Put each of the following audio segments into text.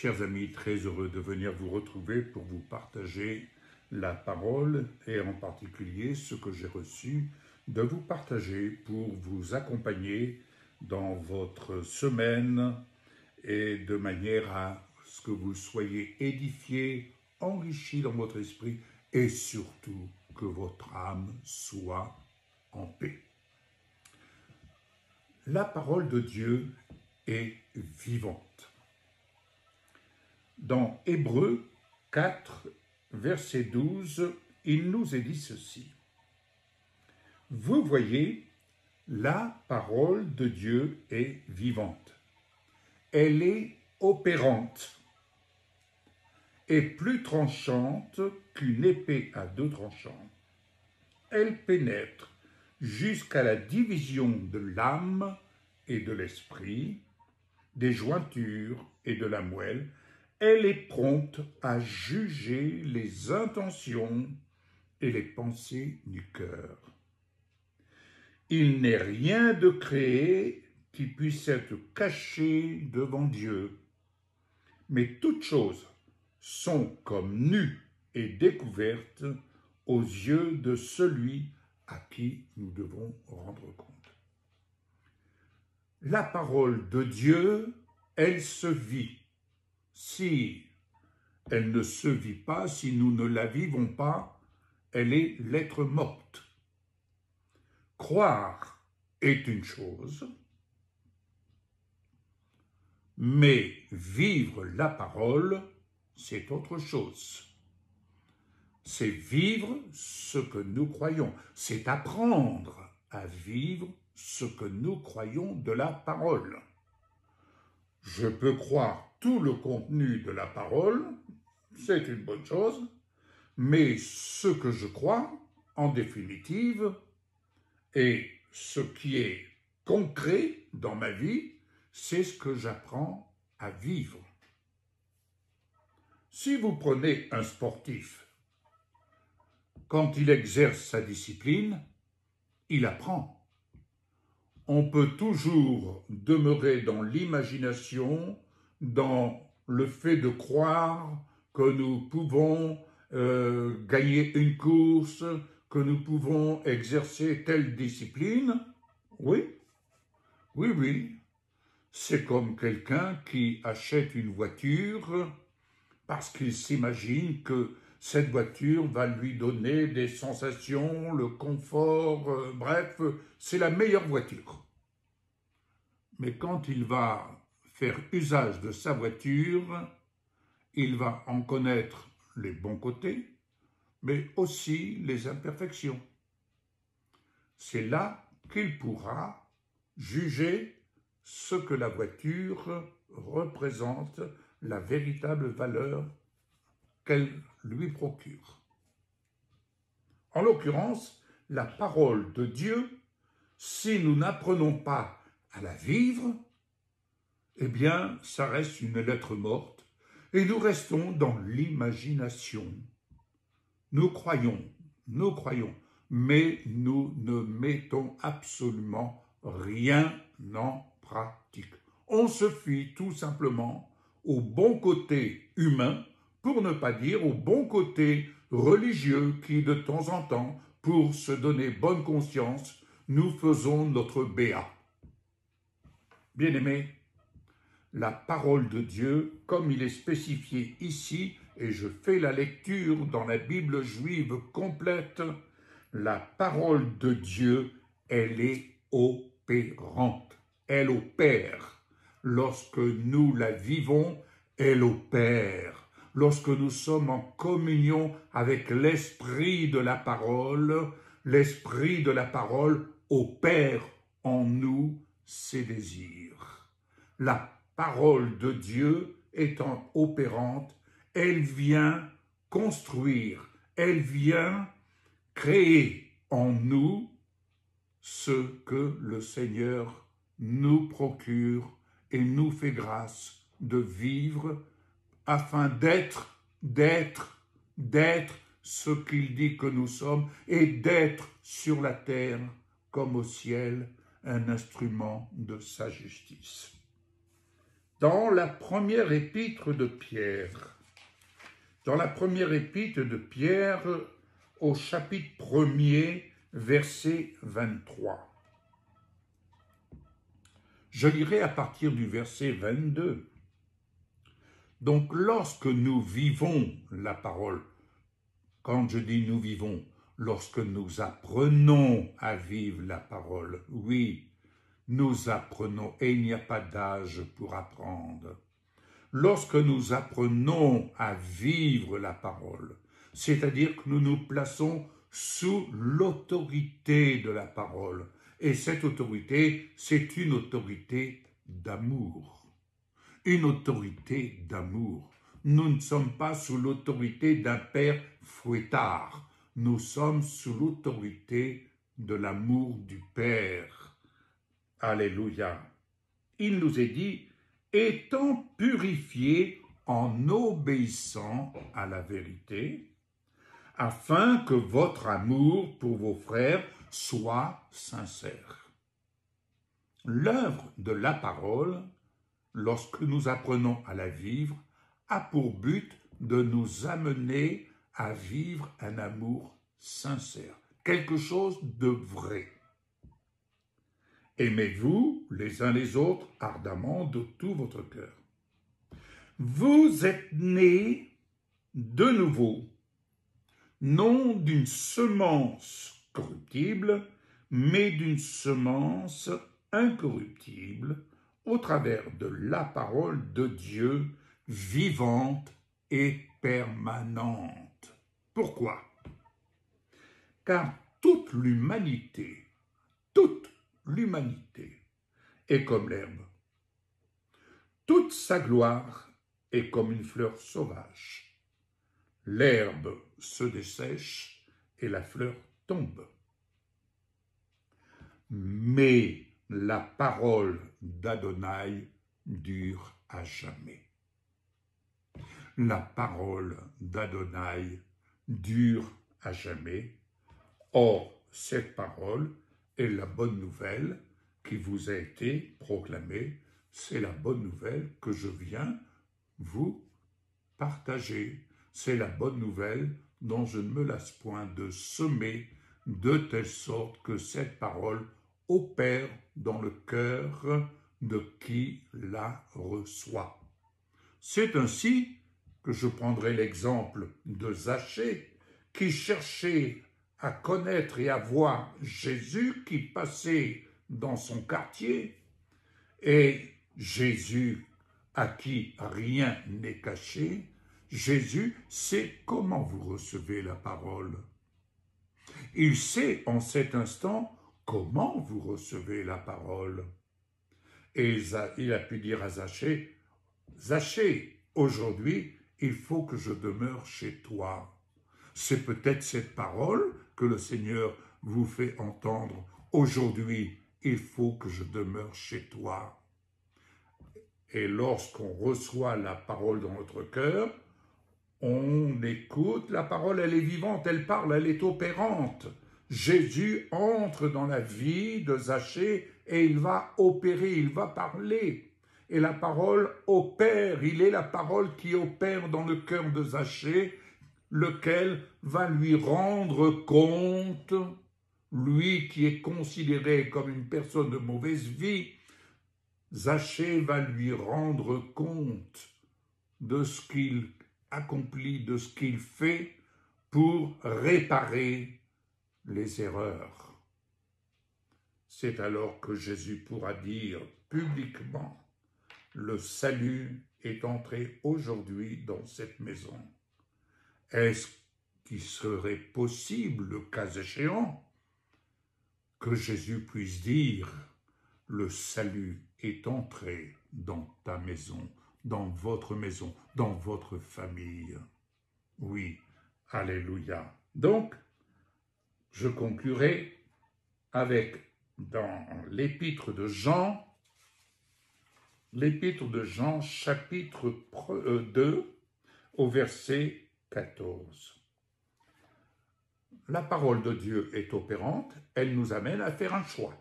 Chers amis, très heureux de venir vous retrouver pour vous partager la parole et en particulier ce que j'ai reçu de vous partager pour vous accompagner dans votre semaine et de manière à ce que vous soyez édifiés, enrichis dans votre esprit et surtout que votre âme soit en paix. La parole de Dieu est vivante. Dans Hébreux 4, verset 12, il nous est dit ceci. Vous voyez, la parole de Dieu est vivante. Elle est opérante et plus tranchante qu'une épée à deux tranchants. Elle pénètre jusqu'à la division de l'âme et de l'esprit, des jointures et de la moelle. Elle est prompte à juger les intentions et les pensées du cœur. Il n'est rien de créé qui puisse être caché devant Dieu, mais toutes choses sont comme nues et découvertes aux yeux de celui à qui nous devons rendre compte. La parole de Dieu, elle se vit. Si elle ne se vit pas, si nous ne la vivons pas, elle est lettre morte. Croire est une chose, mais vivre la parole, c'est autre chose. C'est vivre ce que nous croyons, c'est apprendre à vivre ce que nous croyons de la parole. Je peux croire tout le contenu de la parole, c'est une bonne chose, mais ce que je crois, en définitive, et ce qui est concret dans ma vie, c'est ce que j'apprends à vivre. Si vous prenez un sportif, quand il exerce sa discipline, il apprend. On peut toujours demeurer dans l'imagination, dans le fait de croire que nous pouvons gagner une course, que nous pouvons exercer telle discipline. Oui. C'est comme quelqu'un qui achète une voiture parce qu'il s'imagine que cette voiture va lui donner des sensations, le confort, bref, c'est la meilleure voiture. Mais quand il va faire usage de sa voiture, il va en connaître les bons côtés, mais aussi les imperfections. C'est là qu'il pourra juger ce que la voiture représente, la véritable valeur qu'elle lui procure. En l'occurrence, la parole de Dieu, si nous n'apprenons pas à la vivre, eh bien, ça reste une lettre morte et nous restons dans l'imagination. Nous croyons, mais nous ne mettons absolument rien en pratique. On se fie tout simplement au bon côté humain, pour ne pas dire au bon côté religieux qui, de temps en temps, pour se donner bonne conscience, nous faisons notre béat. Bien-aimés, la parole de Dieu, comme il est spécifié ici, et je fais la lecture dans la Bible juive complète, la parole de Dieu, elle est opérante. Elle opère. Lorsque nous la vivons, elle opère. Lorsque nous sommes en communion avec l'esprit de la parole opère en nous ses désirs. La parole de Dieu étant opérante, elle vient construire, elle vient créer en nous ce que le Seigneur nous procure et nous fait grâce de vivre afin d'être ce qu'il dit que nous sommes et d'être sur la terre comme au ciel un instrument de sa justice. dans la première épître de Pierre. Dans la première épître de Pierre, au chapitre 1er, verset 23. Je lirai à partir du verset 22. Donc, lorsque nous vivons la parole, quand je dis nous vivons, lorsque nous apprenons à vivre la parole, oui, nous apprenons, et il n'y a pas d'âge pour apprendre. Lorsque nous apprenons à vivre la parole, c'est-à-dire que nous nous plaçons sous l'autorité de la parole, et cette autorité, c'est une autorité d'amour. Une autorité d'amour. Nous ne sommes pas sous l'autorité d'un père fouettard, nous sommes sous l'autorité de l'amour du Père. Alléluia. Il nous est dit, étant purifiés en obéissant à la vérité, afin que votre amour pour vos frères soit sincère. L'œuvre de la parole, lorsque nous apprenons à la vivre, a pour but de nous amener à vivre un amour sincère, quelque chose de vrai. Aimez-vous les uns les autres ardemment de tout votre cœur. Vous êtes nés de nouveau, non d'une semence corruptible, mais d'une semence incorruptible, au travers de la parole de Dieu, vivante et permanente. Pourquoi? Car toute l'humanité est comme l'herbe. Toute sa gloire est comme une fleur sauvage. L'herbe se dessèche et la fleur tombe. Mais la parole d'Adonai dure à jamais. La parole d'Adonai dure à jamais. Or, cette parole est la bonne nouvelle qui vous a été proclamée. C'est la bonne nouvelle que je viens vous partager. C'est la bonne nouvelle dont je ne me lasse point de semer, de telle sorte que cette parole opère dans le cœur de qui la reçoit. C'est ainsi que je prendrai l'exemple de Zachée, qui cherchait à connaître et à voir Jésus qui passait dans son quartier, et Jésus à qui rien n'est caché. Jésus sait comment vous recevez la parole. Il sait en cet instant comment vous recevez la parole. Et il a pu dire à Zachée, « Zachée, aujourd'hui, il faut que je demeure chez toi. » C'est peut-être cette parole que le Seigneur vous fait entendre. Aujourd'hui, il faut que je demeure chez toi. Et lorsqu'on reçoit la parole dans notre cœur, on écoute, la parole, elle est vivante, elle parle, elle est opérante. Jésus entre dans la vie de Zachée et il va opérer, il va parler. Et la parole opère, il est la parole qui opère dans le cœur de Zachée, lequel va lui rendre compte, lui qui est considéré comme une personne de mauvaise vie, Zachée va lui rendre compte de ce qu'il accomplit, de ce qu'il fait pour réparer les erreurs. C'est alors que Jésus pourra dire publiquement, le salut est entré aujourd'hui dans cette maison. Est-ce qu'il serait possible, le cas échéant, que Jésus puisse dire « Le salut est entré dans ta maison, dans votre famille ». Oui, alléluia. Donc, je conclurai avec, dans l'épître de Jean, chapitre 2, au verset 14. La parole de Dieu est opérante, elle nous amène à faire un choix.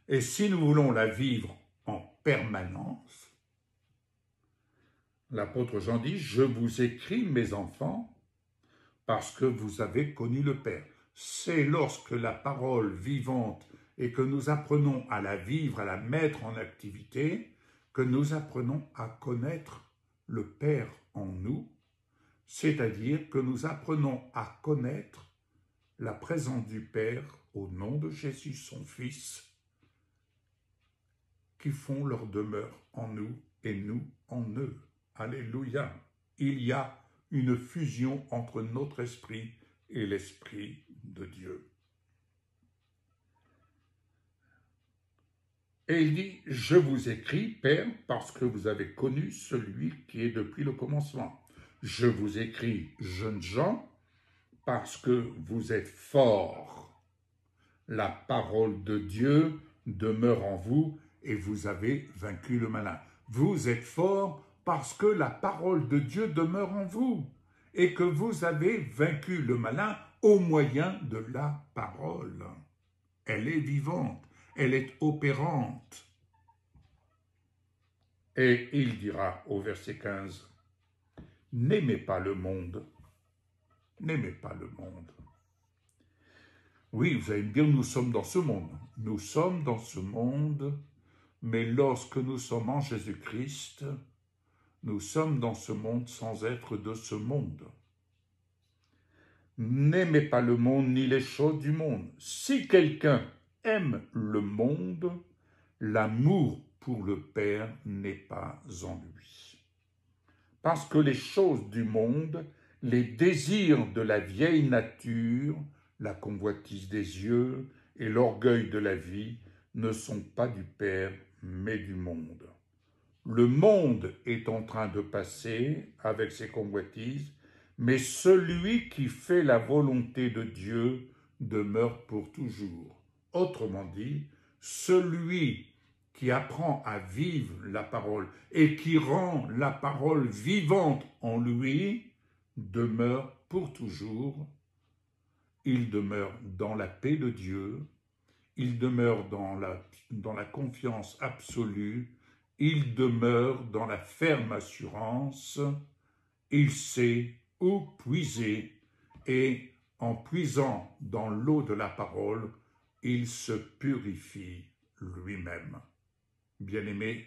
Et si nous voulons la vivre en permanence. L'apôtre Jean dit « Je vous écris, mes enfants, parce que vous avez connu le Père ». C'est lorsque la parole vivante et que nous apprenons à la vivre, à la mettre en activité, que nous apprenons à connaître le Père en nous, c'est-à-dire que nous apprenons à connaître la présence du Père au nom de Jésus, son Fils, qui font leur demeure en nous et nous en eux. Alléluia! Il y a une fusion entre notre esprit et l'Esprit de Dieu. Et il dit, je vous écris, Père, parce que vous avez connu celui qui est depuis le commencement. Je vous écris, jeunes gens, parce que vous êtes forts. La parole de Dieu demeure en vous et vous avez vaincu le malin. Vous êtes forts parce que la parole de Dieu demeure en vous et que vous avez vaincu le malin au moyen de la parole. Elle est vivante. Elle est opérante. Et il dira au verset 15, « N'aimez pas le monde, n'aimez pas le monde. » Oui, vous allez me dire, nous sommes dans ce monde. Nous sommes dans ce monde, mais lorsque nous sommes en Jésus-Christ, nous sommes dans ce monde sans être de ce monde. N'aimez pas le monde ni les choses du monde. Si quelqu'un aime le monde, l'amour pour le Père n'est pas en lui. Parce que les choses du monde, les désirs de la vieille nature, la convoitise des yeux et l'orgueil de la vie ne sont pas du Père, mais du monde. Le monde est en train de passer avec ses convoitises, mais celui qui fait la volonté de Dieu demeure pour toujours. Autrement dit, celui qui apprend à vivre la parole et qui rend la parole vivante en lui, demeure pour toujours. Il demeure dans la paix de Dieu, il demeure dans la confiance absolue, il demeure dans la ferme assurance, il sait où puiser et en puisant dans l'eau de la parole, il se purifie lui-même. Bien-aimés,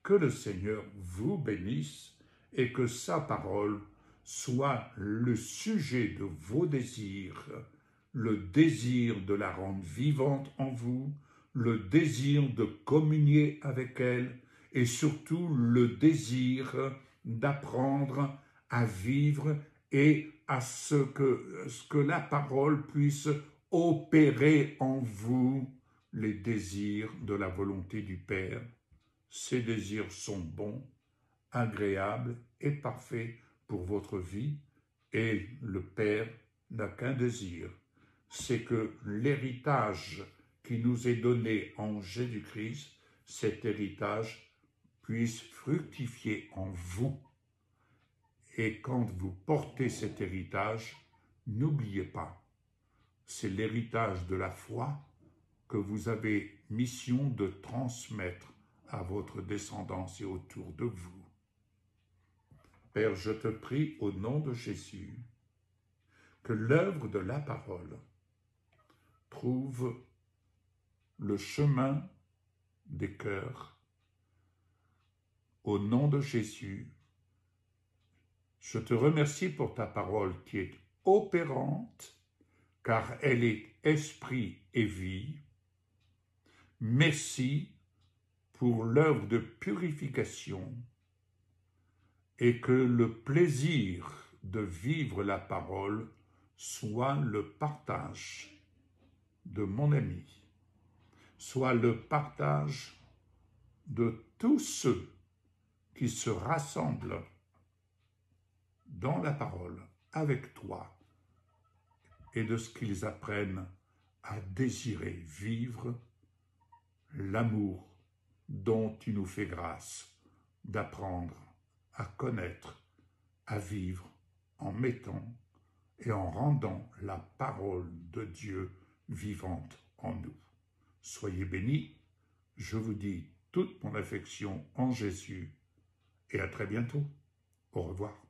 que le Seigneur vous bénisse et que sa parole soit le sujet de vos désirs, le désir de la rendre vivante en vous, le désir de communier avec elle et surtout le désir d'apprendre à vivre et à ce que la parole puisse opérer en vous les désirs de la volonté du Père. Ces désirs sont bons, agréables et parfaits pour votre vie et le Père n'a qu'un désir, c'est que l'héritage qui nous est donné en Jésus-Christ, cet héritage puisse fructifier en vous. Et quand vous portez cet héritage, n'oubliez pas, c'est l'héritage de la foi que vous avez mission de transmettre à votre descendance et autour de vous. Père, je te prie au nom de Jésus que l'œuvre de la parole trouve le chemin des cœurs. Au nom de Jésus, je te remercie pour ta parole qui est opérante, car elle est esprit et vie. Merci pour l'œuvre de purification et que le plaisir de vivre la parole soit le partage de mon ami, soit le partage de tous ceux qui se rassemblent dans la parole avec toi et de ce qu'ils apprennent à désirer vivre l'amour dont tu nous fais grâce d'apprendre à connaître, à vivre en mettant et en rendant la parole de Dieu vivante en nous. Soyez bénis, je vous dis toute mon affection en Jésus et à très bientôt. Au revoir.